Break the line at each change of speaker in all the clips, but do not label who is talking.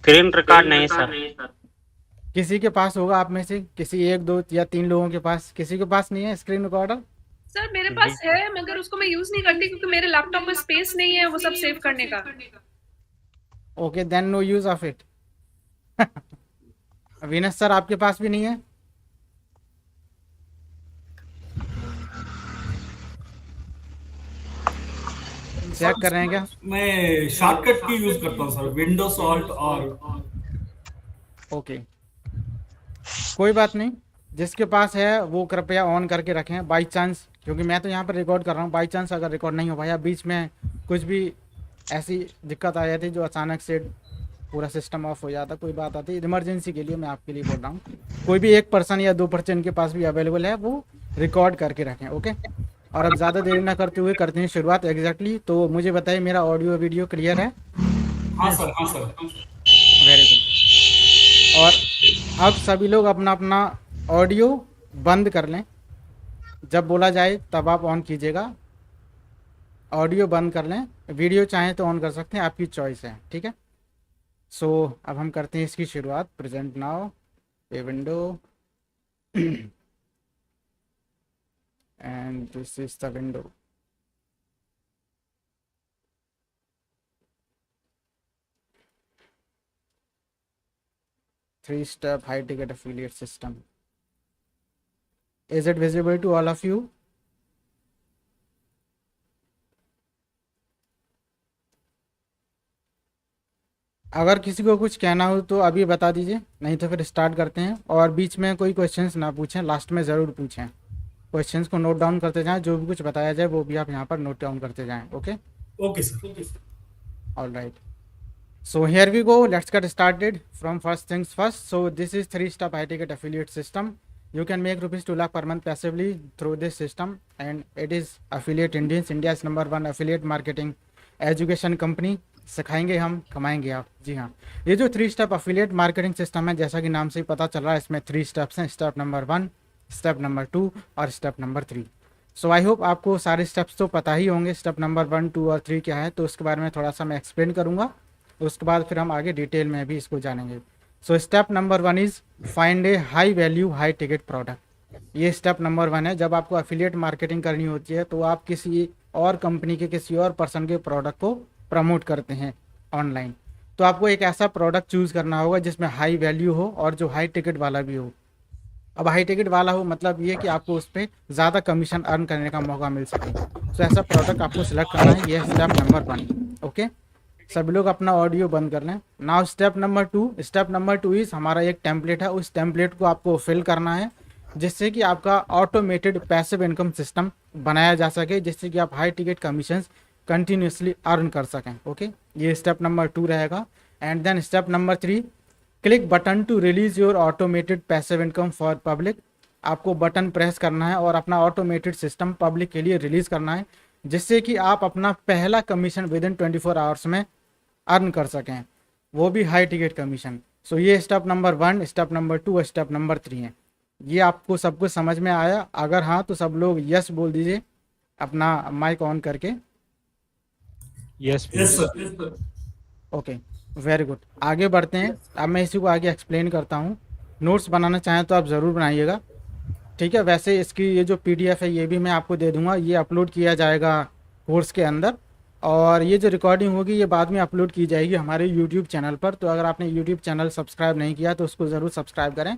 Screen record नहीं sir.
किसी के पास होगा आप में से, किसी एक दो या तीन लोगों के पास, किसी के पास नहीं है स्क्रीन रिकॉर्डर?
सर मेरे
जी।
पास है, मगर उसको मैं यूज नहीं करती क्योंकि मेरे लैपटॉप में स्पेस नहीं है वो सब सेव करने का।
Okay, then no use of it. Avinash sir आपके पास भी नहीं है? चेक कर रहे हैं क्या?
मैं शॉर्टकट की यूज करता हूँ सर, विंडोज ऑल्ट और।
ओके, कोई बात नहीं। जिसके पास है वो कृपया ऑन करके रखें, बाई चांस, क्योंकि मैं तो यहाँ पर रिकॉर्ड कर रहा हूँ, बाई चांस अगर रिकॉर्ड नहीं हो पाया, बीच में कुछ भी ऐसी दिक्कत आ जाती जो अचानक से पूरा सिस्टम ऑफ हो जाता, कोई बात आती, इमरजेंसी के लिए मैं आपके लिए बोल रहा हूँ। कोई भी एक पर्सन या दो पर्सन के पास भी अवेलेबल है वो रिकॉर्ड करके रखें, ओके। और अब ज़्यादा देरी ना करते हुए करते हैं शुरुआत एग्जैक्टली। तो मुझे बताइए मेरा ऑडियो वीडियो क्लियर है?
हाँ सर, हाँ सर।
Very good. और अब सभी लोग अपना अपना ऑडियो बंद कर लें, जब बोला जाए तब आप ऑन कीजिएगा। ऑडियो बंद कर लें, वीडियो चाहें तो ऑन कर सकते हैं, आपकी चॉइस है, ठीक है। सो अब हम करते हैं इसकी शुरुआत। Present now a window and this is the window. Three-step high ticket affiliate system. Is it visible to all of you? अगर किसी को कुछ कहना हो तो अभी बता दीजिए, नहीं तो फिर स्टार्ट करते हैं। और बीच में कोई क्वेश्चंस ना पूछें, लास्ट में ज़रूर पूछें। क्वेश्चंस को नोट डाउन करते जाएं, जो भी कुछ बताया जाए वो भी आप यहाँ पर नोट डाउन करते जाएं, okay.
Okay sir.
All right, so here we go, let's get started from first things first. So this is three-step high ticket affiliate system. You can make rupees 2 lakh per month passively through this system, and it is affiliate India's #1 affiliate marketing education company. सिखाएंगे हम, कमाएंगे आप। जी हाँ, ये जो three step affiliate marketing system है, जैसा कि नाम से ही पता चल रहा है, इसमें 3 स्टेप्स हैं। स्टेप नंबर 1, स्टेप नंबर 2 और step number 3। So I hope आपको सारे स्टेप्स तो पता ही होंगे, स्टेप नंबर 1, 2 और 3 क्या है। तो उसके बारे में थोड़ा सा मैं एक्सप्लेन करूँगा, उसके बाद फिर हम आगे डिटेल में भी इसको जानेंगे। So step number 1 is find a high value high ticket product. ये स्टेप नंबर 1 है। जब आपको अफिलिएट मार्केटिंग करनी होती है तो आप किसी और कंपनी के, किसी और पर्सन के प्रोडक्ट को प्रमोट करते हैं ऑनलाइन, तो आपको एक ऐसा प्रोडक्ट चूज़ करना होगा जिसमें हाई वैल्यू हो और जो हाई टिकट वाला भी हो। अब हाई टिकट वाला हो मतलब ये कि आपको उस पर ज़्यादा कमीशन अर्न करने का मौका मिल सके, तो ऐसा प्रोडक्ट आपको सिलेक्ट करना है। ये स्टेप नंबर 1, ओके। सभी लोग अपना ऑडियो बंद कर लें। Now step number 2। Step number 2 is हमारा एक टेम्पलेट है, उस टेम्पलेट को आपको फिल करना है जिससे कि आपका ऑटोमेटेड पैसिव इनकम सिस्टम बनाया जा सके, जिससे कि आप high ticket commissions continuously earn कर सकें, ओके। ये स्टेप नंबर 2 रहेगा। And then step number 3, click button to release your automated passive income for public. आपको बटन प्रेस करना है और अपना ऑटोमेटेड सिस्टम पब्लिक के लिए रिलीज़ करना है, जिससे कि आप अपना पहला कमीशन विद इन 24 आवर्स में अर्न कर सकें, वो भी हाई टिकट कमीशन। सो ये स्टेप नंबर 1, स्टेप नंबर 2 और स्टेप नंबर 3 है। ये आपको सब कुछ समझ में आया? अगर हाँ तो सब लोग यस बोल दीजिए अपना माइक ऑन करके।
Yes
yes sir.
Okay, very good. आगे बढ़ते हैं। अब मैं इसी को आगे एक्सप्लेन करता हूँ। नोट्स बनाना चाहें तो आप ज़रूर बनाइएगा, ठीक है। वैसे इसकी ये जो पीडीएफ है ये भी मैं आपको दे दूँगा, ये अपलोड किया जाएगा कोर्स के अंदर, और ये जो रिकॉर्डिंग होगी ये बाद में अपलोड की जाएगी हमारे यूट्यूब चैनल पर। तो अगर आपने यूट्यूब चैनल सब्सक्राइब नहीं किया तो उसको ज़रूर सब्सक्राइब करें,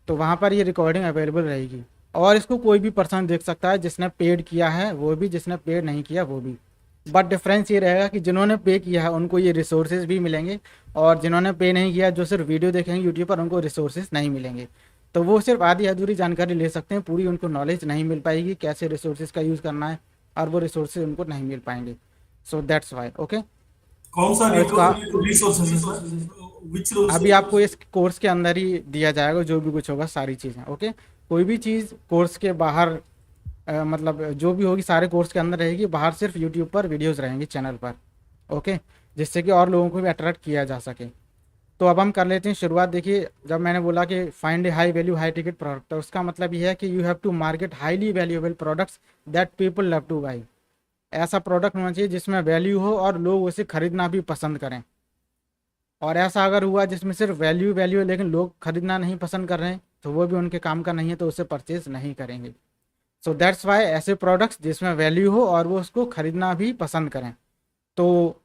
तो वहाँ पर ये रिकॉर्डिंग अवेलेबल रहेगी। और इसको कोई भी पर्सन देख सकता है, जिसने पेड किया है वो भी, जिसने पेड नहीं किया वो भी। बट डिफरेंस ये रहेगा कि जिन्होंने पे किया है उनको ये रिसोर्सेज भी मिलेंगे, और जिन्होंने पे नहीं किया, जो सिर्फ वीडियो देखेंगे यूट्यूब पर, उनको रिसोर्सेज नहीं मिलेंगे। तो वो सिर्फ आधी अधूरी जानकारी ले सकते हैं, पूरी उनको नॉलेज नहीं मिल पाएगी कैसे रिसोर्सेज का यूज़ करना है, और वो रिसोर्सेज उनको नहीं मिल पाएंगे। So that's why, okay.
कौन सा
और इसका
रिसोर्सेज है सर? विच
अभी आपको इस कोर्स के अंदर ही दिया जाएगा, जो भी कुछ होगा सारी चीज़ें, ओके। कोई भी चीज़ कोर्स के बाहर मतलब जो भी होगी सारे कोर्स के अंदर रहेगी, बाहर सिर्फ यूट्यूब पर वीडियोस रहेंगी चैनल पर, ओके, जिससे कि और लोगों को भी अट्रैक्ट किया जा सके। तो अब हम कर लेते हैं शुरुआत। देखिए, जब मैंने बोला कि find a high value high ticket product, तो उसका मतलब यह है कि you have to market highly valuable products that people love to buy. ऐसा प्रोडक्ट होना चाहिए जिसमें वैल्यू हो और लोग उसे खरीदना भी पसंद करें, और ऐसा अगर हुआ जिसमें सिर्फ वैल्यू वैल्यू है लेकिन लोग खरीदना नहीं पसंद कर रहे हैं तो वो भी उनके काम का नहीं है, तो उसे परचेज नहीं करेंगे। सो दैट्स वाई ऐसे प्रोडक्ट्स जिसमें वैल्यू हो और वो उसको खरीदना भी पसंद करें। तो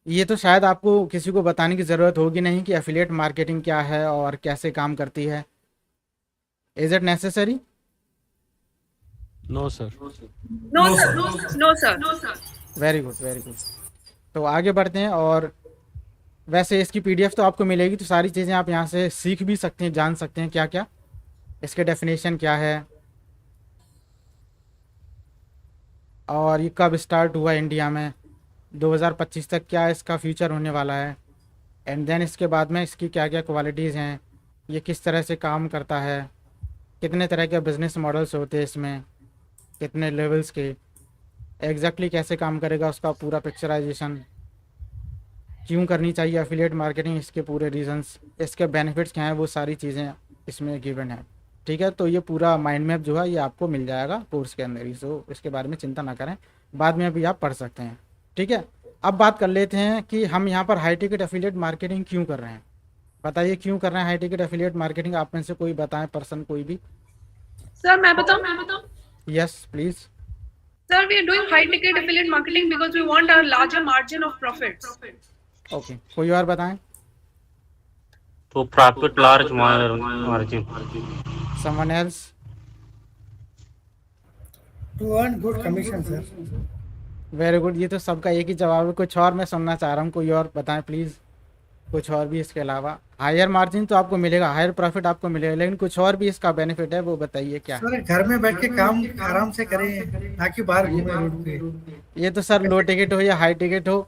ये तो शायद आपको किसी को बताने की ज़रूरत होगी नहीं कि एफिलिएट मार्केटिंग क्या है और कैसे काम करती है। Is it necessary?
No, sir.
No sir, no sir.
Very good, very good. तो आगे बढ़ते हैं। और वैसे इसकी पीडीएफ तो आपको मिलेगी, तो सारी चीज़ें आप यहाँ से सीख भी सकते हैं, जान सकते हैं क्या क्या इसके डेफिनेशन क्या है और ये कब स्टार्ट हुआ इंडिया में, 2025 तक क्या इसका फ्यूचर होने वाला है, एंड देन इसके बाद में इसकी क्या क्या क्वालिटीज़ हैं, ये किस तरह से काम करता है, कितने तरह के बिजनेस मॉडल्स होते हैं इसमें, कितने लेवल्स के, एग्जैक्टली कैसे काम करेगा उसका पूरा पिक्चराइजेशन, क्यों करनी चाहिए एफिलिएट मार्केटिंग, इसके पूरे रीजंस, इसके बेनिफिट्स क्या हैं, वो सारी चीज़ें इसमें गिवन है। ठीक है, तो ये पूरा माइंड मैप जो है ये आपको मिल जाएगा कोर्स के अंदर ही, सो इसके बारे में चिंता ना करें, बाद में अभी आप पढ़ सकते हैं। ठीक है, अब बात कर लेते हैं कि हम यहाँ पर हाई टिकट एफिलिएट मार्केटिंग क्यों कर रहे हैं। बताइए क्यों कर रहे हैं हाई टिकट एफिलिएट मार्केटिंग, आप में से कोई बताएं, पर्सन कोई भी।
सर मैं बताऊं?
Yes please.
Sir, we are doing high ticket affiliate marketing because we want a larger margin of profits.
Okay, कोई और बताएं।
To profit large margin.
Someone else.
To earn good commission, sir.
Very good, ये तो सबका एक ही जवाब है। कुछ और मैं सुनना चाह रहा हूँ, कोई और बताएं प्लीज़, कुछ और भी इसके अलावा। हायर मार्जिन तो आपको मिलेगा, हायर प्रॉफिट आपको मिलेगा, लेकिन कुछ और भी इसका बेनिफिट है, वो बताइए क्या है।
सर घर में बैठ के काम आराम से करें, ताकि बाहर घूमे रोड पे।
ये तो सर लो टिकट हो या हाई टिकट हो,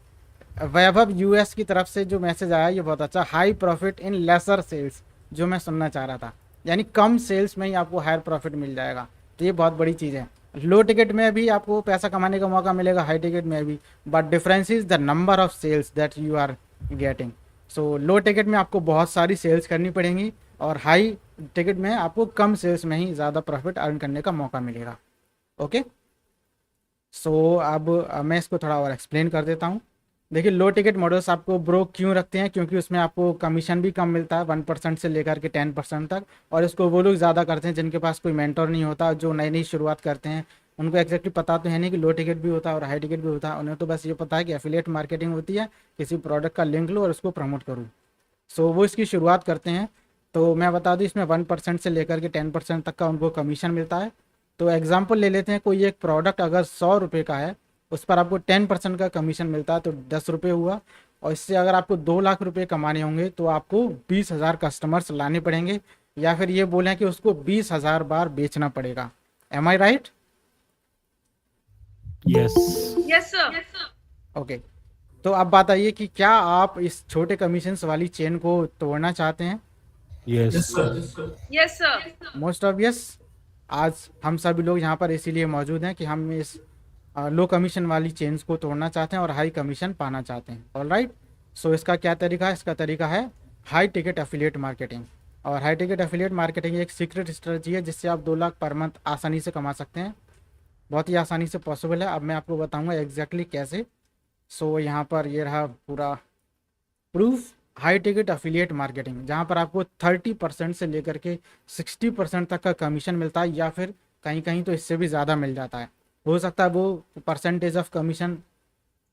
वैभव यूएस की तरफ से जो मैसेज आया ये बहुत अच्छा, high profit in lesser sales, जो मैं सुनना चाह रहा था, यानी कम सेल्स में ही आपको हायर प्रॉफिट मिल जाएगा, तो ये बहुत बड़ी चीज़ है। लो टिकट में भी आपको पैसा कमाने का मौका मिलेगा, हाई टिकट में भी, but difference is the number of sales that you are getting. So low ticket में आपको बहुत सारी सेल्स करनी पड़ेंगी और हाई टिकट में आपको कम सेल्स में ही ज़्यादा प्रॉफिट अर्न करने का मौका मिलेगा। ओके, सो अब मैं इसको थोड़ा और एक्सप्लेन कर देता हूँ। देखिए, लो टिकट मॉडल्स आपको ब्रोक क्यों रखते हैं, क्योंकि उसमें आपको कमीशन भी कम मिलता है, 1% से लेकर के 10% तक, और इसको वो लोग ज़्यादा करते हैं जिनके पास कोई मेंटर नहीं होता, जो नई नई शुरुआत करते हैं, उनको एक्जैक्टली पता तो है नहीं कि लो टिकट भी होता है और हाई टिकट भी होता है, उन्हें तो बस ये पता है कि एफिलिएट मार्केटिंग होती है, किसी प्रोडक्ट का लिंक लो और उसको प्रमोट करूँ। सो वो इसकी शुरुआत करते हैं। तो मैं बता दूँ, इसमें 1% से लेकर के 10% तक का उनको कमीशन मिलता है। तो एग्जाम्पल ले लेते हैं, कोई एक प्रोडक्ट अगर 100 रुपये का है, उस पर आपको 10% का कमीशन मिलता है, तो 10 रुपये हुआ, और इससे अगर आपको 2 लाख रुपए कमाने होंगे तो आपको 20,000 कस्टमर्स लाने पड़ेंगे, या फिर ये बोलें कि उसको 20,000 बार बेचना पड़ेगा। Am I right?
Yes.
Yes, sir.
Okay, तो अब बात आइए कि क्या आप इस छोटे कमीशंस वाली चेन को तोड़ना चाहते हैं?
Yes.
Yes, sir.
Most obvious, आज हम सभी लोग यहाँ पर इसीलिए मौजूद हैं कि हम इस लो कमीशन वाली चेन्स को तोड़ना चाहते हैं और हाई कमीशन पाना चाहते हैं। ऑल राइट, सो इसका क्या तरीका है? इसका तरीका है हाई टिकट एफिलिएट मार्केटिंग। और हाई टिकट एफिलिएट मार्केटिंग एक सीक्रेट स्ट्रेटजी है जिससे आप 2 लाख पर मंथ आसानी से कमा सकते हैं, बहुत ही आसानी से पॉसिबल है। अब मैं आपको बताऊंगा एग्जैक्टली कैसे। सो यहाँ पर ये रहा पूरा proof, high ticket affiliate marketing, जहाँ पर आपको 30% से लेकर के 60% तक का कमीशन मिलता है, या फिर कहीं कहीं तो इससे भी ज़्यादा मिल जाता है। हो सकता है वो परसेंटेज ऑफ कमीशन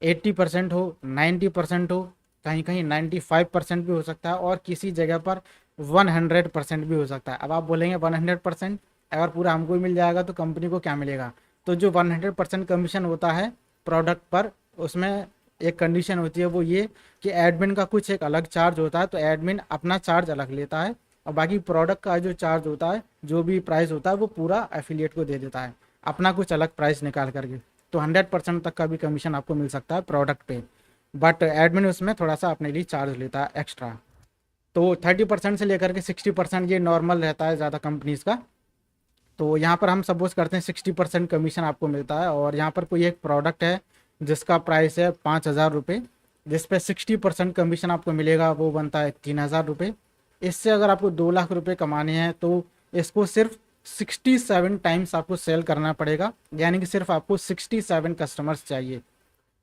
80% हो, 90% हो, कहीं कहीं 95% भी हो सकता है, और किसी जगह पर 100% भी हो सकता है। अब आप बोलेंगे 100% अगर पूरा हमको ही मिल जाएगा तो कंपनी को क्या मिलेगा? तो जो 100% कमीशन होता है प्रोडक्ट पर, उसमें एक कंडीशन होती है, वो ये कि एडमिन का कुछ एक अलग चार्ज होता है, तो एडमिन अपना चार्ज अलग लेता है, और बाकी प्रोडक्ट का जो चार्ज होता है, जो भी प्राइस होता है, वो पूरा एफिलिएट को दे देता है अपना कुछ अलग प्राइस निकाल करके। तो 100% तक का भी कमीशन आपको मिल सकता है प्रोडक्ट पे, बट एडमिन उसमें थोड़ा सा अपने लिए चार्ज लेता है एक्स्ट्रा। तो 30% से लेकर के 60% ये नॉर्मल रहता है ज़्यादा कंपनीज़ का। तो यहाँ पर हम सपोज करते हैं 60% कमीशन आपको मिलता है, और यहाँ पर कोई एक प्रोडक्ट है जिसका प्राइस है 5,000 रुपये, जिस पे 60% कमीशन आपको मिलेगा, वो बनता है 3,000 रुपये। इससे अगर आपको 2 लाख रुपए कमाने हैं तो इसको सिर्फ 67 टाइम्स आपको सेल करना पड़ेगा, यानी कि सिर्फ आपको 67 कस्टमर्स चाहिए।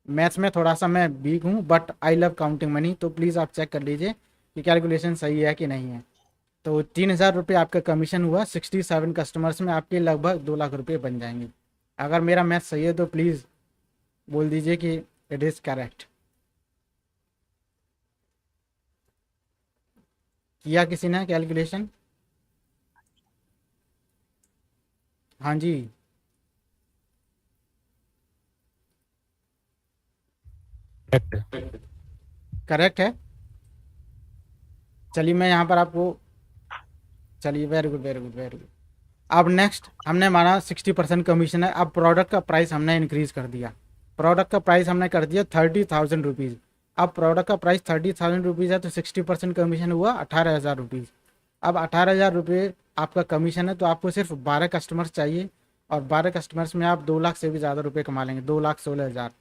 मैथ्स में थोड़ा सा मैं वीक हूँ, but I love counting money. तो प्लीज़ आप चेक कर लीजिए कि कैलकुलेशन सही है कि नहीं है। तो 3,000 रुपये आपका कमीशन हुआ, 67 कस्टमर्स में आपके लगभग 2 लाख रुपये बन जाएंगे। अगर मेरा मैथ सही है तो प्लीज़ बोल दीजिए कि इट इज़ करेक्ट। किया किसी ने कैलकुलेशन? हाँ जी,
करेक्ट।
करेक्ट है। चलिए मैं यहाँ पर आपको, चलिए very good very good very good. अब नेक्स्ट हमने माना 60% कमीशन है। अब प्रोडक्ट का प्राइस हमने इंक्रीज कर दिया। प्रोडक्ट का प्राइस हमने कर दिया 30,000 रुपीज़। अब प्रोडक्ट का प्राइस 30,000 रुपीज़ है तो 60% कमीशन हुआ 18,000 रुपीज़। अब 18,000 रुपये आपका कमीशन है तो आपको सिर्फ 12 कस्टमर्स चाहिए, और 12 कस्टमर्स में आप 2 लाख से भी ज़्यादा रुपये कमा लेंगे, 2,16,000।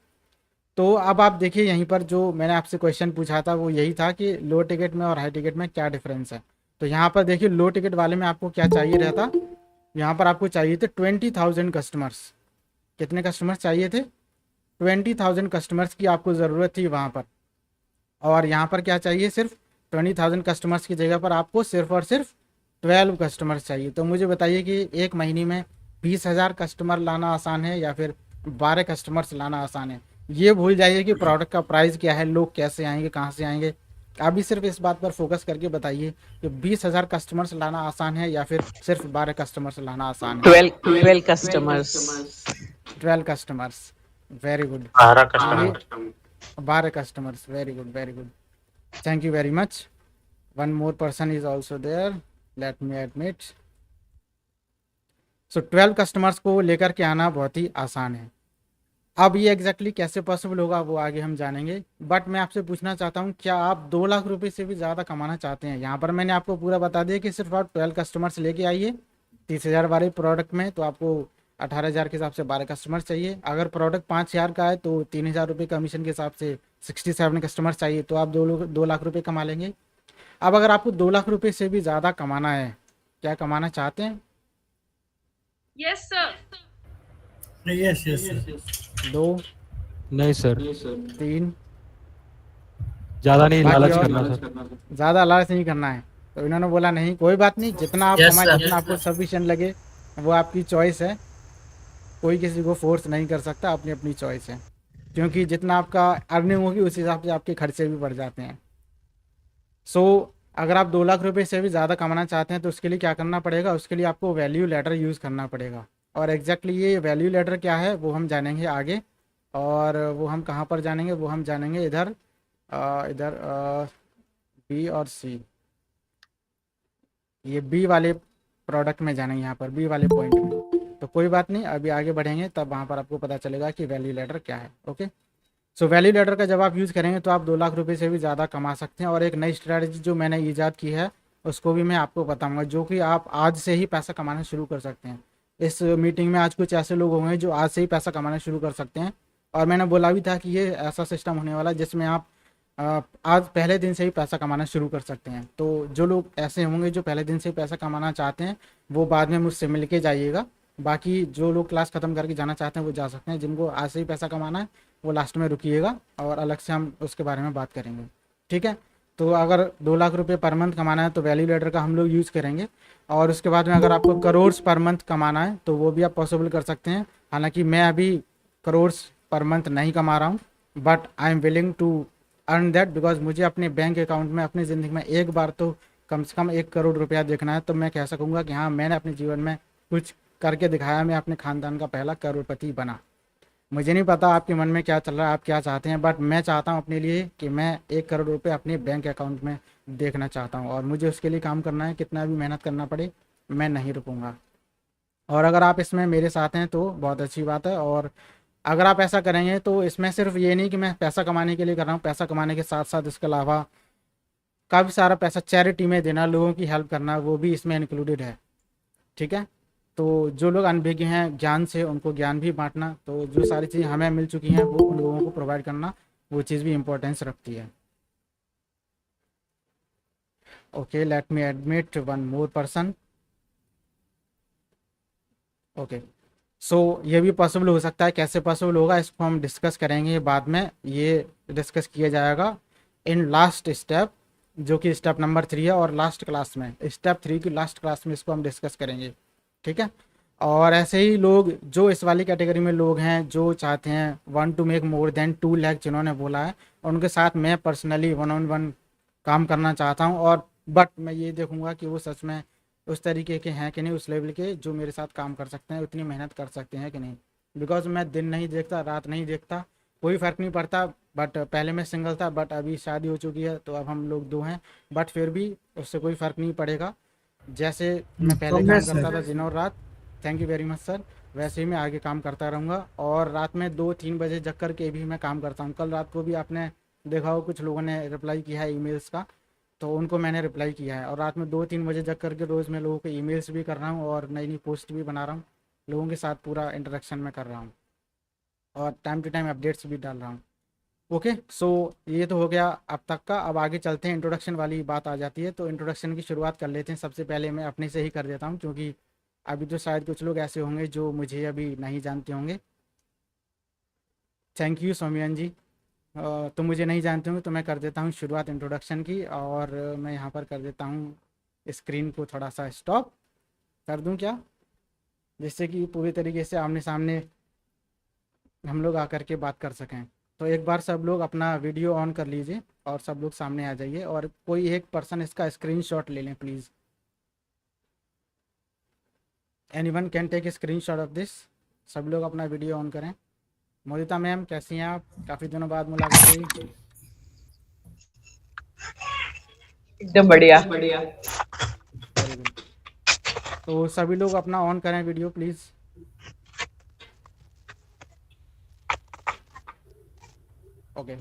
तो अब आप देखिए यहीं पर जो मैंने आपसे क्वेश्चन पूछा था वो यही था कि लो टिकट में और हाई टिकट में क्या डिफरेंस है। तो यहाँ पर देखिए लो टिकट वाले में आपको क्या चाहिए रहता, यहाँ पर आपको चाहिए थे 20,000 कस्टमर्स। कितने कस्टमर्स चाहिए थे? 20,000 कस्टमर्स की आपको ज़रूरत थी वहाँ पर। और यहाँ पर क्या चाहिए, सिर्फ 20,000 कस्टमर्स की जगह पर आपको सिर्फ और सिर्फ 12 कस्टमर्स चाहिए। तो मुझे बताइए कि एक महीने में 20,000 कस्टमर लाना आसान है या फिर 12 कस्टमर्स लाना आसान है? ये भूल जाइए कि प्रोडक्ट का प्राइस क्या है, लोग कैसे आएंगे, कहाँ से आएंगे। आप भी सिर्फ इस बात पर फोकस करके बताइए कि 20,000 कस्टमर्स लाना आसान है या फिर सिर्फ 12 कस्टमर्स लाना आसान है?
12 customers.
12 customers, very good.
12
ये
customer.
12 customers, very good very good, thank you very much. One more person is also there, let me admit. So 12 customers को लेकर के आना बहुत ही आसान है। अब ये एग्जैक्टली कैसे पॉसिबल होगा वो आगे हम जानेंगे, बट मैं आपसे पूछना चाहता हूँ क्या आप 2 लाख रुपए से भी ज़्यादा कमाना चाहते हैं? यहाँ पर मैंने आपको पूरा बता दिया कि सिर्फ आप 12 कस्टमर्स लेके आइए 30,000 वाले प्रोडक्ट में, तो आपको 18,000 के हिसाब से 12 कस्टमर चाहिए। अगर प्रोडक्ट 5,000 का है तो 3,000 रुपये कमीशन के हिसाब से 67 कस्टमर चाहिए, तो आप 2 लाख रुपये कमा लेंगे। अब अगर आपको 2 लाख रुपये से भी ज़्यादा कमाना है, क्या कमाना चाहते हैं?
Yes, sir.
Yes yes sir.
2,
नहीं सर,
3,
ज्यादा नहीं,
बाकी
लालच
और?
करना सर।
ज़्यादा लालच नहीं करना है। तो इन्होंने बोला नहीं, कोई बात नहीं, जितना आप
Yes,
कमाएं,
sir.
जितना आपको सफिशिएंट लगे वो आपकी चॉइस है। कोई किसी को फोर्स नहीं कर सकता, अपनी अपनी चॉइस है। क्योंकि जितना आपका अर्निंग होगी उस हिसाब से आपके खर्चे भी बढ़ जाते हैं। सो अगर आप 2 लाख रुपए से भी ज़्यादा कमाना चाहते हैं तो उसके लिए क्या करना पड़ेगा? उसके लिए आपको वैल्यू लेटर यूज़ करना पड़ेगा। और एग्जैक्टली ये वैल्यू लेटर क्या है वो हम जानेंगे आगे। और वो हम कहाँ पर जानेंगे? वो हम जानेंगे इधर इधर बी और सी, ये बी वाले प्रोडक्ट में जानेंगे, यहाँ पर बी वाले पॉइंट में। तो कोई बात नहीं, अभी आगे बढ़ेंगे तब वहाँ पर आपको पता चलेगा कि वैल्यू लेटर क्या है। ओके, सो वैल्यू लेटर का जब आप यूज़ करेंगे तो आप 2 लाख रुपए से भी ज़्यादा कमा सकते हैं। और एक नई स्ट्रैटेजी जो मैंने ईजाद की है उसको भी मैं आपको बताऊंगा, जो कि आप आज से ही पैसा कमाना शुरू कर सकते हैं। इस मीटिंग में आज कुछ ऐसे लोग होंगे जो आज से ही पैसा कमाना शुरू कर सकते हैं। और मैंने बोला भी था कि ये ऐसा सिस्टम होने वाला है जिसमें आप आज पहले दिन से ही पैसा कमाना शुरू कर सकते हैं। तो जो लोग ऐसे होंगे जो पहले दिन से ही पैसा कमाना चाहते हैं वो बाद में मुझसे मिल के जाइएगा। बाकी जो लोग क्लास ख़त्म करके जाना चाहते हैं वो जा सकते हैं। जिनको आज से ही पैसा कमाना है वो लास्ट में रुकिएगा और अलग से हम उसके बारे में बात करेंगे, ठीक है। तो अगर 2 लाख रुपए पर मंथ कमाना है तो वैल्यू लेटर का हम लोग यूज़ करेंगे। और उसके बाद में अगर आपको करोड़्स पर मंथ कमाना है तो वो भी आप पॉसिबल कर सकते हैं। हालांकि मैं अभी करोड़्स पर मंथ नहीं कमा रहा हूँ, but I am willing to earn that, because मुझे अपने बैंक अकाउंट में अपनी ज़िंदगी में एक बार तो कम से कम 1 करोड़ रुपया देखना है। तो मैं कह सकूँगा कि हाँ, मैंने अपने जीवन में कुछ करके दिखाया, मैं अपने ख़ानदान का पहला करोड़पति बना। मुझे नहीं पता आपके मन में क्या चल रहा है, आप क्या चाहते हैं, बट मैं चाहता हूँ अपने लिए कि मैं 1 करोड़ रुपये अपने बैंक अकाउंट में देखना चाहता हूँ। और मुझे उसके लिए काम करना है, कितना भी मेहनत करना पड़े मैं नहीं रुकूँगा। और अगर आप इसमें मेरे साथ हैं तो बहुत अच्छी बात है। और अगर आप ऐसा करेंगे तो इसमें सिर्फ ये नहीं कि मैं पैसा कमाने के लिए कर रहा हूँ, पैसा कमाने के साथ साथ इसके अलावा काफ़ी सारा पैसा चैरिटी में देना, लोगों की हेल्प करना, वो भी इसमें इंक्लूडेड है, ठीक है। तो जो लोग अनभिज्ञ हैं ज्ञान से, उनको ज्ञान भी बांटना, तो जो सारी चीज़ें हमें मिल चुकी हैं वो उन लोगों को प्रोवाइड करना, वो चीज़ भी इम्पोर्टेंस रखती है। Okay, late me admit one more person. Okay, ये भी पॉसिबल हो सकता है। कैसे पॉसिबल होगा इसको हम डिस्कस करेंगे बाद में, ये डिस्कस किया जाएगा इन लास्ट स्टेप, जो कि स्टेप नंबर 3 है, और लास्ट क्लास में, स्टेप 3 की लास्ट क्लास में इसको हम डिस्कस करेंगे, ठीक है। और ऐसे ही लोग जो इस वाली कैटेगरी में लोग हैं जो चाहते हैं 1 to make more than 2 lakh जिन्होंने बोला है, उनके साथ मैं पर्सनली 1-on-1 काम करना चाहता हूँ। और बट मैं ये देखूंगा कि वो सच में उस तरीके के हैं कि नहीं, उस लेवल के जो मेरे साथ काम कर सकते हैं, उतनी मेहनत कर सकते हैं कि नहीं। बिकॉज मैं दिन नहीं देखता, रात नहीं देखता, कोई फ़र्क नहीं पड़ता। बट पहले मैं सिंगल था, बट अभी शादी हो चुकी है, तो अब हम लोग 2 हैं, बट फिर भी उससे कोई फ़र्क नहीं पड़ेगा। जैसे मैं पहले काम
कांग्रेस
करता
सर।
था दिन और रात, thank you very much sir, वैसे ही मैं आगे काम करता रहूँगा। और रात में 2-3 बजे जग कर के भी मैं काम करता हूँ। कल रात को भी आपने देखा हो कुछ लोगों ने रिप्लाई किया है ईमेल्स का, तो उनको मैंने रिप्लाई किया है। और रात में 2-3 बजे जग करके रोज़ मैं लोगों को ईमेल्स भी कर रहा हूँ और नई नई पोस्ट भी बना रहा हूँ, लोगों के साथ पूरा इंटरेक्शन में कर रहा हूँ, और टाइम टू टाइम अपडेट्स भी डाल रहा हूँ। ओके, ये तो हो गया अब तक का। अब आगे चलते हैं, इंट्रोडक्शन वाली बात आ जाती है, तो इंट्रोडक्शन की शुरुआत कर लेते हैं। सबसे पहले मैं अपने से ही कर देता हूँ, क्योंकि अभी तो शायद कुछ लोग ऐसे होंगे जो मुझे अभी नहीं जानते होंगे। थैंक यू सौम्यन जी। तो मुझे नहीं जानते होंगे, तो मैं कर देता हूँ शुरुआत इंट्रोडक्शन की। और मैं यहाँ पर कर देता हूँ स्क्रीन को थोड़ा सा स्टॉप कर दूँ क्या, जिससे कि पूरी तरीके से आमने सामने हम लोग आकर के बात कर सकें। तो एक बार सब लोग अपना वीडियो ऑन कर लीजिए और सब लोग सामने आ जाइए, और कोई एक पर्सन इसका स्क्रीनशॉट ले लें please. Anyone can take screenshot of this. सब लोग अपना वीडियो ऑन करें। मोदिता मैम कैसी हैं आप? काफ़ी दिनों बाद मुलाकात हुई।
एकदम बढ़िया।
Very good. तो सभी लोग अपना ऑन करें video please. Okay,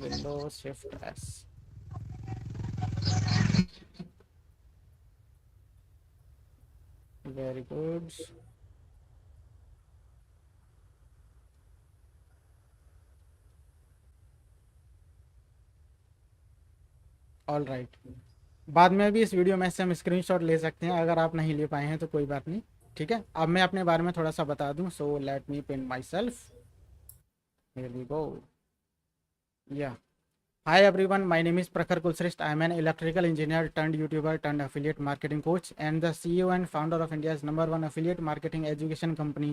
Windows shift S. Very good. All right, बाद में भी इस वीडियो में से हम स्क्रीनशॉट ले सकते हैं, अगर आप नहीं ले पाए हैं तो कोई बात नहीं, ठीक है। अब मैं अपने बारे में थोड़ा सा बता दूं। So let me pin myself, here we go. Yeah hi everyone, my name is Prakhar Kulshreshtha. I am an electrical engineer turned YouTuber turned affiliate marketing coach and the CEO and founder of India's #1 affiliate marketing education company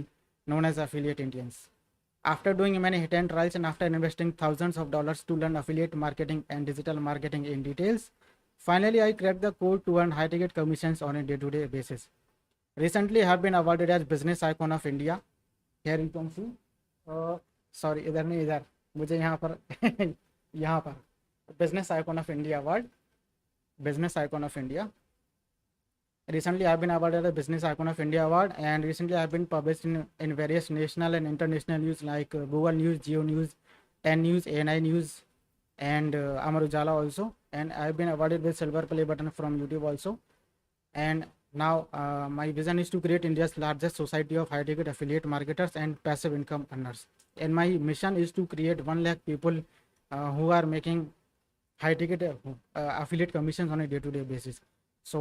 known as Affiliate Indians. After doing many hit and trials and after investing thousands of dollars to learn affiliate marketing and digital marketing in details, finally I cracked the code to earn high ticket commissions on a day-to-day basis. Recently I have been awarded as Business Icon of India. Here you can see. Sorry, इधर नहीं, इधर मुझे यहाँ पर यहाँ पर Business Icon of India award. Business Icon of India. Recently I have been awarded a Business Icon of India award, and recently I have been published in various national and international news like Google News, Geo News, 10 News, ANI News, and Amar Ujala also. And I have been awarded with silver play button from YouTube also. And now my vision is to create India's largest society of high ticket affiliate marketers and passive income earners. And my mission is to create 1 lakh people who are making high ticket affiliate commissions on a day-to-day basis. So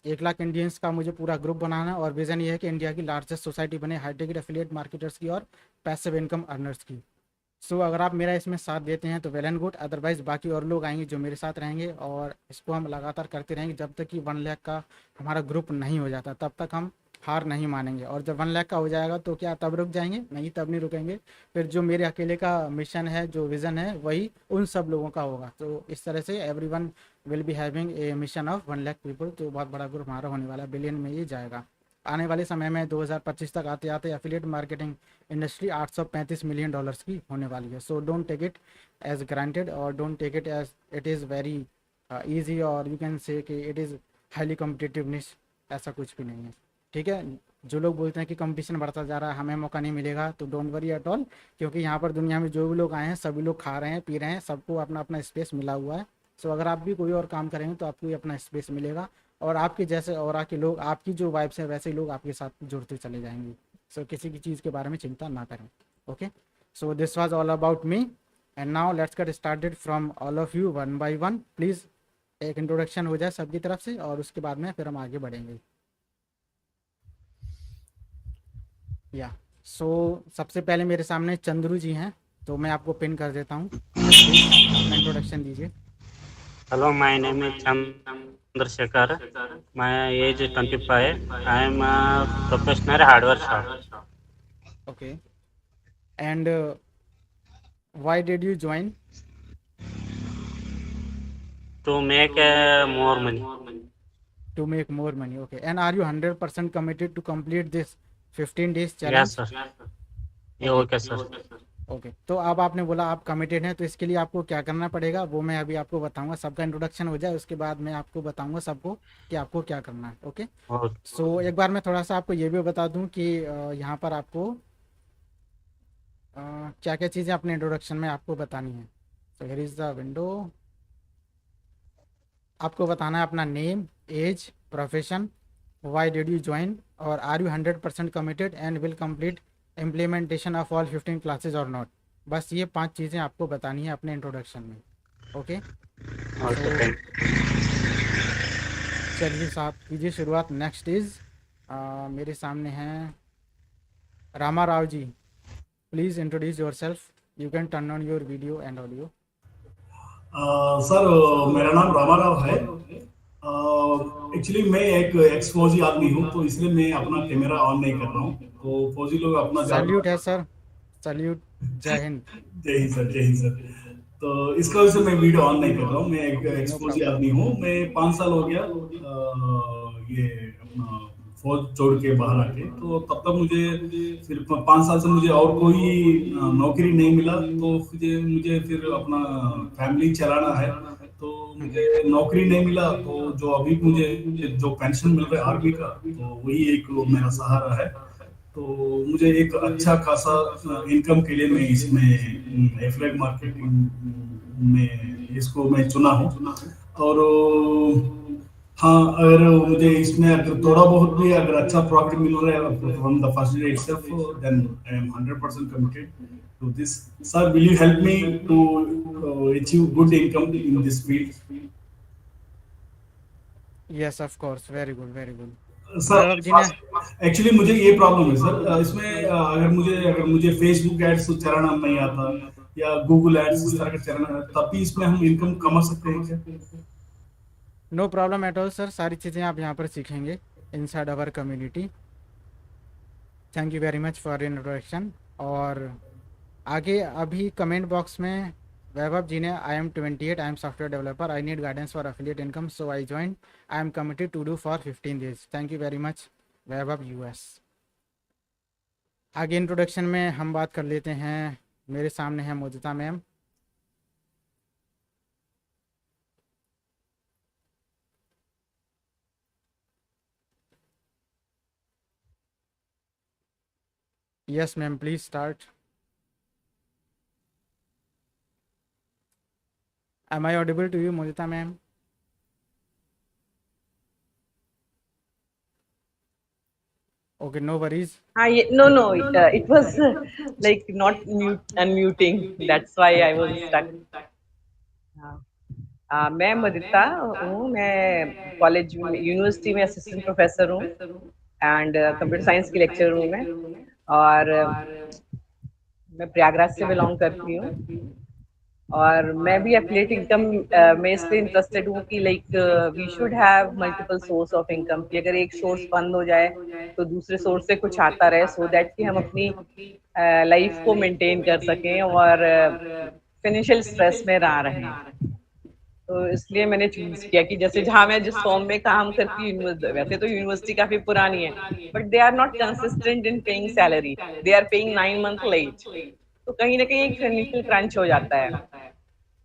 1 lakh Indians का मुझे पूरा group बनाना है, और vision ये है कि India की largest society बने हाई टिकट एफिलिएट मार्केटर्स की और पैसिव इनकम अर्नर्स की। सो अगर आप मेरा इसमें साथ देते हैं तो वेल एंड गुड, अदरवाइज़ बाकी और लोग आएंगे जो मेरे साथ रहेंगे, और इसको हम लगातार करते रहेंगे जब तक कि 1 लाख का हमारा ग्रुप नहीं हो जाता, तब तक हम हार नहीं मानेंगे। और जब 1 लाख का हो जाएगा तो क्या तब रुक जाएंगे? नहीं, तब नहीं रुकेंगे। फिर जो मेरे अकेले का मिशन है, जो विज़न है, वही उन सब लोगों का होगा। तो इस तरह से everyone will be having a mission of 1 lakh people. तो बहुत बड़ा ग्रुप हमारा होने वाला है, बिलियन में ये जाएगा आने वाले समय में। 2025 तक आते आते एफिलिएट मार्केटिंग इंडस्ट्री $835 मिलियन की होने वाली है। So don't take it as granted, और don't take it as it is very easy, और यू कैन से कि इट इज़ हाईली कॉम्पिटिटिवनेस। ऐसा कुछ भी नहीं है, ठीक है। जो लोग बोलते हैं कि कंपटीशन बढ़ता जा रहा है, हमें मौका नहीं मिलेगा, तो डोंट वरी एट ऑल, क्योंकि यहाँ पर दुनिया में जो भी लोग आए हैं सभी लोग खा रहे हैं, पी रहे हैं, सबको अपना अपना स्पेस मिला हुआ है। सो अगर आप भी कोई और काम करेंगे तो आपको भी अपना स्पेस मिलेगा, और आपके जैसे और आके लोग, आपकी जो वाइब्स है वैसे ही लोग आपके साथ जुड़ते चले जाएंगे। सो किसी की चीज़ के बारे में चिंता ना करें। Okay, so this was all about me, and now let's get started from all of you one by one. Please एक इंट्रोडक्शन हो जाए सबकी तरफ से, और उसके बाद में फिर हम आगे बढ़ेंगे। या सो सबसे पहले मेरे सामने चंद्रू जी हैं, तो मैं आपको पिन कर देता हूँ। अपना इंट्रोडक्शन दीजिए।
Hello, my name is Chandrasekhar. My age is 25. I am a professional hardware shop.
Okay, and why did you join?
To make more money.
To make more money. Okay, and are you 100% committed to complete this 15 days
Yes,
challenge?
sir. Yeah, okay, sir.
Okay, तो अब आपने बोला आप committed हैं, तो इसके लिए आपको क्या करना पड़ेगा वो मैं अभी आपको बताऊंगा। सबका इंट्रोडक्शन हो जाए उसके बाद मैं आपको बताऊंगा सबको कि आपको क्या करना है। Okay,
Okay.
सो एक बार मैं थोड़ा सा आपको ये भी बता दूं कि यहाँ पर आपको क्या क्या चीज़ें अपने इंट्रोडक्शन में आपको बतानी है। So here is the window. आपको बताना है अपना name, age, profession, why did you join, और are you 100% committed and will complete implementation of all 15 classes और नॉट। बस ये 5 चीज़ें आपको बतानी है अपने इंट्रोडक्शन में। Okay,
Okay, thank you.
चलिए साहब कीजिए शुरुआत। नेक्स्ट इज़ मेरे सामने हैं Rama Rao ji. Please introduce yourself. You can turn on your video and audio.
Sir मेरा नाम रामाराव है। एक्चुअली मैं एक एक्स फौजी आदमी हूँ, तो इसलिए मैं अपना कैमरा ऑन नहीं कर रहा हूँ। तो फौजी लोग अपना
सैल्यूट है सर, सैल्यूट। जय हिंद।
जय हिंद सर, जय हिंद सर। तो इसका वजह से मैं वीडियो ऑन नहीं कर रहा हूँ। मैं एक एक्स
नो
फौजी
प्रॉब्लम।
आदमी हूँ। मैं 5 साल हो गया ये अपना फौज छोड़ के बाहर आके। तो तब तक मुझे फिर 5 साल से मुझे और कोई नौकरी नहीं मिला। तो मुझे फिर अपना फैमिली चलाना है। तो मुझे नौकरी नहीं मिला, तो जो अभी मुझे जो पेंशन मिल रहा है आर्मी का, तो वही एक मेरा सहारा है। तो मुझे एक अच्छा खासा इनकम के लिए मैं इसमें एफिलिएट मार्केटिंग में इसको मैं चुना हूँ। और हाँ, अगर मुझे इसमें अगर थोड़ा बहुत भी अगर अच्छा प्रॉफिट मिल रहा है from the first day itself, then I am 100% committed to this. Sir, will you help me to achieve good income in this field?
Yes of course, very good, very good.
Sir,
ji ने
actually मुझे ये problem है sir. इसमें अगर मुझे Facebook ads चलाना नहीं आता या गूगल एड्स इस तरह का चलाना है, तब भी इसमें हम इनकम कमा सकते हैं क्या?
No problem at all sir, सारी चीज़ें आप यहाँ पर सीखेंगे inside our community. Thank you very much for introduction. और आगे अभी कमेंट बॉक्स में वैभव जी ने I am 28, I am software developer, I need guidance for affiliate income, so I join, I am committed to do for 15 days. Thank you very much Vaibhav यूएस। आगे introduction में हम बात कर लेते हैं। मेरे सामने है Modita ma'am. Yes ma'am, please start. Am I audible to you, Modita ma'am? Okay, no worries.
No, it was like not unmuting. That's why I was stuck. मैं मदिता हूँ। मैं कॉलेज यूनिवर्सिटी में असिस्टेंट प्रोफेसर हूँ एंड कंप्यूटर साइंस की lecturer हूँ मैं। और मैं प्रयागराज से बिलोंग करती हूँ। और मैं भी एफिलिएट इनकम में इसलिए इंटरेस्टेड हूँ कि like we should have multiple source of income, कि अगर एक सोर्स बंद हो जाए तो दूसरे सोर्स से कुछ आता रहे, सो दैट कि हम अपनी लाइफ को मेंटेन कर सकें और फाइनेंशियल स्ट्रेस में ना रहें। तो इसलिए मैंने चूज किया कि जैसे जहाँ मैं जिस फॉर्म में काम करती हूँ, वैसे तो यूनिवर्सिटी काफी पुरानी है, but they are not consistent in paying salary, they are paying 9 month late. तो कहीं ना कहीं एक फाइनेंशियल क्रंच हो जाता है।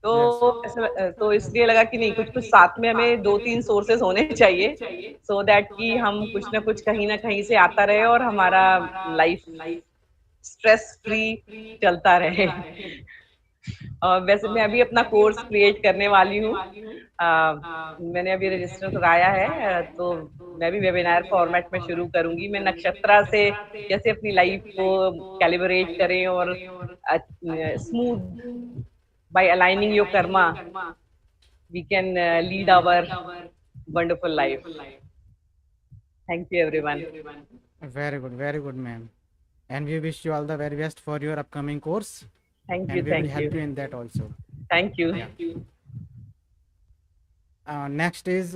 तो इसलिए लगा कि नहीं, कुछ कुछ साथ में हमें 2-3 सोर्सेस होने चाहिए, सो दैट कि हम कुछ ना कहीं से आता रहे और हमारा लाइफ स्ट्रेस फ्री चलता रहे। वैसे मैं अभी अपना कोर्स क्रिएट करने वाली हूँ। मैंने अभी रजिस्टर कराया है, तो मैं भी वेबिनार फॉर्मेट में शुरू करूंगी। मैं नक्षत्रा से कैसे अपनी लाइफ को कैलिब्रेट करें और smooth by aligning your karma we can lead our wonderful life. Thank you everyone.
Very good ma'am. and we wish you all the very best for your upcoming course.
Thank
And
you.
we will
Thank
help you
you.
in that also.
Thank you.
Next is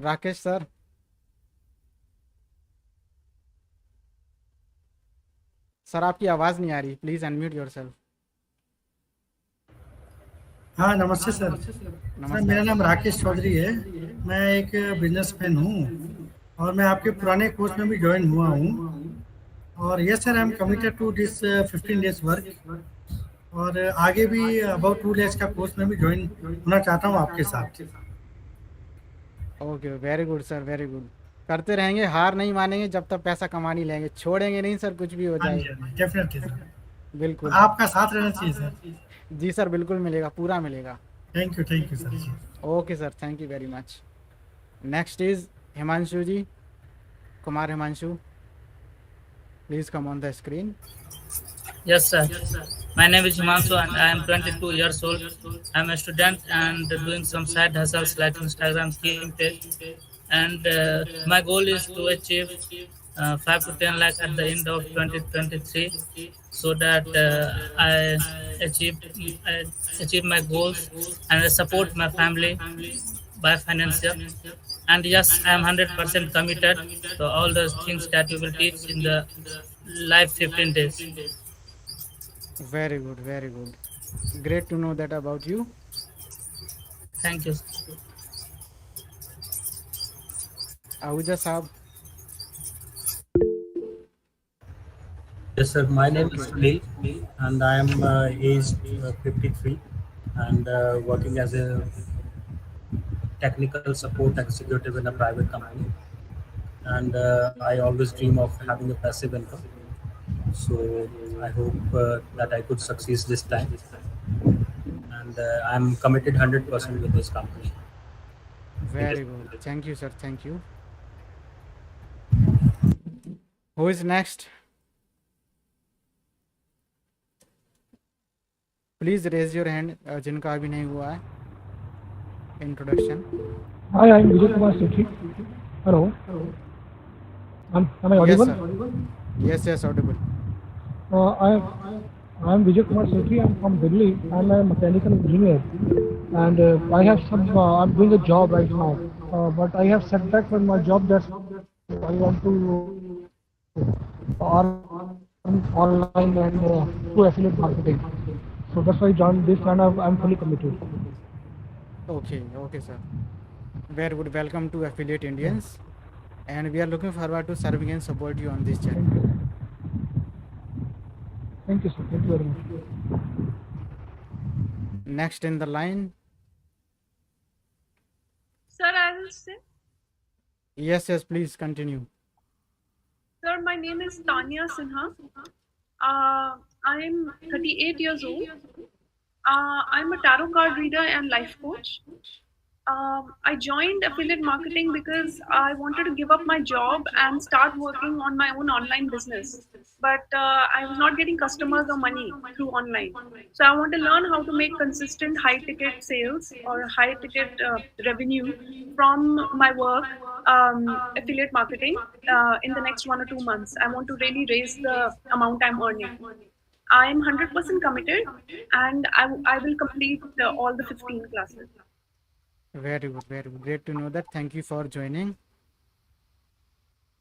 Rakesh sir. Sir आपकी आवाज नहीं आ रही, please unmute yourself.
हाँ नमस्ते sir. Sir मेरा नाम राकेश चौधरी है. मैं एक बिजनेसमैन हूँ और मैं आपके पुराने कोर्स में भी ज्वाइन हुआ हूँ. और yes sir, I am committed to this 15 days work. और आगे भी अबाउट 2 डेज का कोर्स में भी ज्वाइन होना चाहता हूँ आपके साथ.
Okay, very good sir, very good. करते रहेंगे, हार नहीं मानेंगे जब तक पैसा कमा नहीं लेंगे. छोड़ेंगे नहीं सर, कुछ भी हो
हाँ
जाए.
जी, डेफिनेटली सर.
बिल्कुल
आपका साथ रहना चाहिए सर.
जी सर, बिल्कुल मिलेगा, पूरा मिलेगा.
Thank you sir.
Okay sir, thank you very much. Next is Himanshu ji, Kumar Himanshu. Please come on the screen.
Yes, sir. My name is Himanshu and I am 22 years old. I am a student and doing some side hustles like Instagram theme page. And my goal is to achieve 5 to 10 lakh at the end of 2023, so that I achieve my goals and I support my family by financial. And yes, I am 100% committed to all those things that you will teach in the live 15 days.
Very good, very good. Great to know that about you.
Thank you.
Ahuja Saab.
Yes, sir. My name is Sunil, and I am aged 53 and working as a technical support executive in a private company. And I always dream of having a passive income. So I hope that I could succeed this time. And I'm committed 100% with this company.
Very good. Thank you, sir. Thank you. Who is next? Please raise your hand. जिनका अभी नहीं हुआ है. Introduction.
Hi, I'm Vijay Kumar Sethi. Hello. Am I audible?
Yes, yes, audible.
I'm Vijay Kumar Sethi. I'm from Delhi. I'm a mechanical engineer, and I have some. I'm doing a job right now, but I have setback from my job. That I want to earn online and do affiliate marketing. So that's why I joined this, and I'm fully committed.
Okay, okay, sir. Very good. Welcome to Affiliate Indians, and we are looking forward to serving and support you on this journey.
Thank you, sir. Thank you very much.
Next in the line.
Sir, I will say.
Yes, yes, please continue.
Sir, my name is Tanya Sinha. I'm 38 years old. I'm a tarot card reader and life coach. I joined affiliate marketing because I wanted to give up my job and start working on my own online business. But I was not getting customers or money through online. So I want to learn how to make consistent high ticket sales or high ticket revenue from my work, affiliate marketing, in the next 1 or 2 months. I want to really raise the amount I'm earning. I am 100% committed and I will complete all the 15 classes.
Very good, very good. Great to know that. Thank you for joining.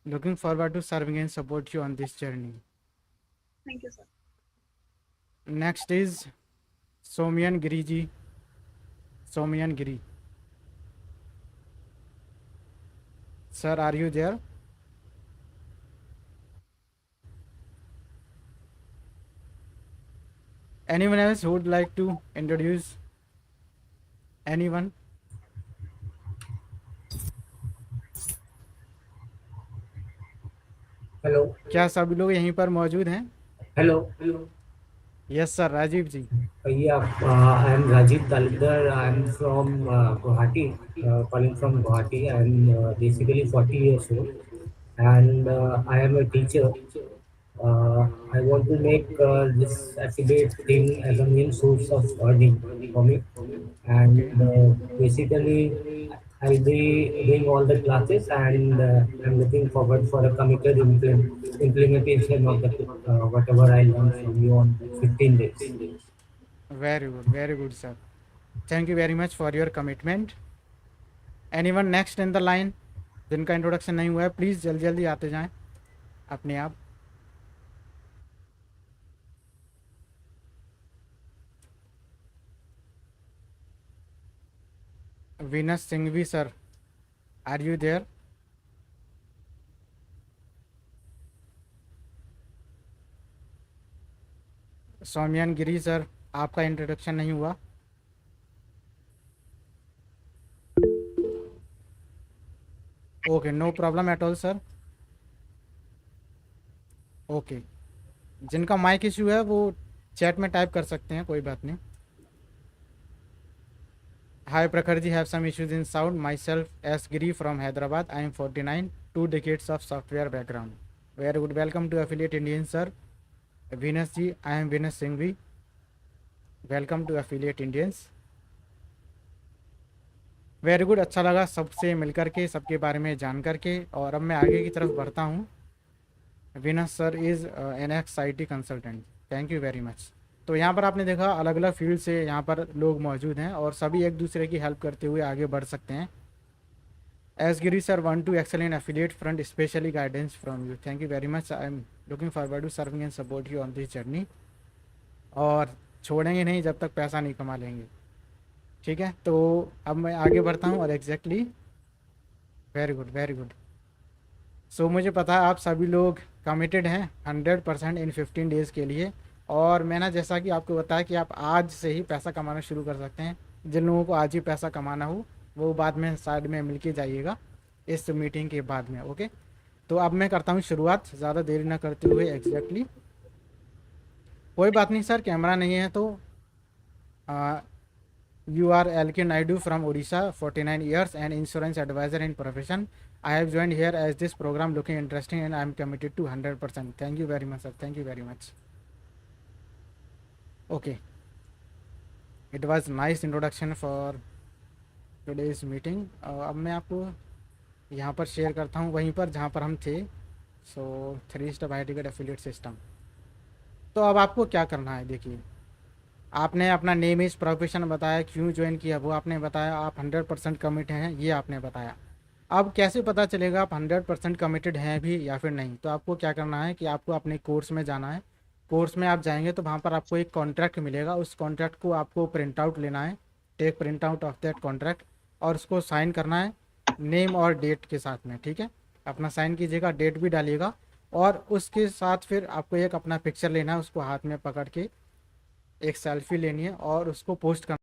Looking forward to serving and support you on this journey.
Thank you, sir.
Next is Soumyan Giriji. Soumyan Giri. Sir, are you there? Anyone else who would like to introduce? Anyone?
Hello.
क्या सभी लोग यहीं पर मौजूद हैं?
Hello.
Yes sir, Rajiv ji.
Yeah, I am Rajiv Talukdar. I am from Guwahati, calling from Guwahati. I am basically 40 years old, and I am a teacher. I want to make this affiliate thing as a main source of earning for me, and basically I'll be doing all the classes, and I'm looking forward for a committed implementation of the whatever I learned from you on 15 days.
very good sir. Thank you very much for your commitment. Anyone next in the line जिनका introduction नहीं हुआ है, please जल्दी जल्दी आते जाएं अपने आप. Venus Singhvi sir, are you there? Saumyan Giri sir, आपका इंट्रोडक्शन नहीं हुआ. Okay, no problem at all sir. Okay, जिनका माइक इशू है वो चैट में टाइप कर सकते हैं, कोई बात नहीं. Hi Prakharji, have some issues in sound. Myself S. Giri from Hyderabad. I am 49, 2 decades of software background. Very good. Welcome to Affiliate Indian sir. Venus ji, I am Venus Singhvi. Welcome to Affiliate Indians. Very good. अच्छा लगा सबसे मिलकर के, सबके बारे में जान करके. और अब मैं आगे की तरफ बढ़ता हूँ. Venus sir is an ex-IT consultant. Thank you very much. तो यहाँ पर आपने देखा अलग अलग फील्ड से यहाँ पर लोग मौजूद हैं और सभी एक दूसरे की हेल्प करते हुए आगे बढ़ सकते हैं. S Giri sir, want to excel in affiliate front, especially guidance from you. Thank you very much. I am looking forward to serving and support you on this journey. और छोड़ेंगे नहीं जब तक पैसा नहीं कमा लेंगे. ठीक है, तो अब मैं आगे बढ़ता हूँ. और एग्जैक्टली वेरी गुड. सो मुझे पता है आप सभी लोग कमिटेड हैं 100% इन 15 डेज़ के लिए. और मैंने जैसा कि आपको बताया कि आप आज से ही पैसा कमाना शुरू कर सकते हैं. जिन लोगों को आज ही पैसा कमाना हो वो बाद में साइड में मिल के जाइएगा इस मीटिंग के बाद में. ओके, तो अब मैं करता हूँ शुरुआत, ज़्यादा देरी ना करते हुए. एग्जैक्टली कोई बात नहीं सर, कैमरा नहीं है तो. You are LK Naidu from Odisha, 49 years and insurance advisor in profession. I have joined here as this program looking interesting and I am committed to 100%. Thank you very much sir. Thank you very much. Okay, it was nice introduction for today's meeting. अब मैं आपको यहाँ पर share करता हूँ वहीं पर जहाँ पर हम थे. सो 3 step high ticket affiliate system. तो अब आपको क्या करना है, देखिए आपने अपना नेम इज प्रोफेशन बताया, क्यों ज्वाइन किया वो आपने बताया, आप 100% कमिट हैं ये आपने बताया. अब कैसे पता चलेगा आप 100% कमिटेड हैं भी या फिर नहीं. तो आपको क्या करना है कि आपको अपने कोर्स में जाना है. कोर्स में आप जाएंगे तो वहाँ पर आपको एक कॉन्ट्रैक्ट मिलेगा. उस कॉन्ट्रैक्ट को आपको प्रिंट आउट लेना है. Take print out of that contract और उसको साइन करना है नेम और डेट के साथ में. ठीक है, अपना साइन कीजिएगा, डेट भी डालिएगा और उसके साथ फिर आपको एक अपना पिक्चर लेना है, उसको हाथ में पकड़ के एक सेल्फी लेनी है और उसको पोस्ट करना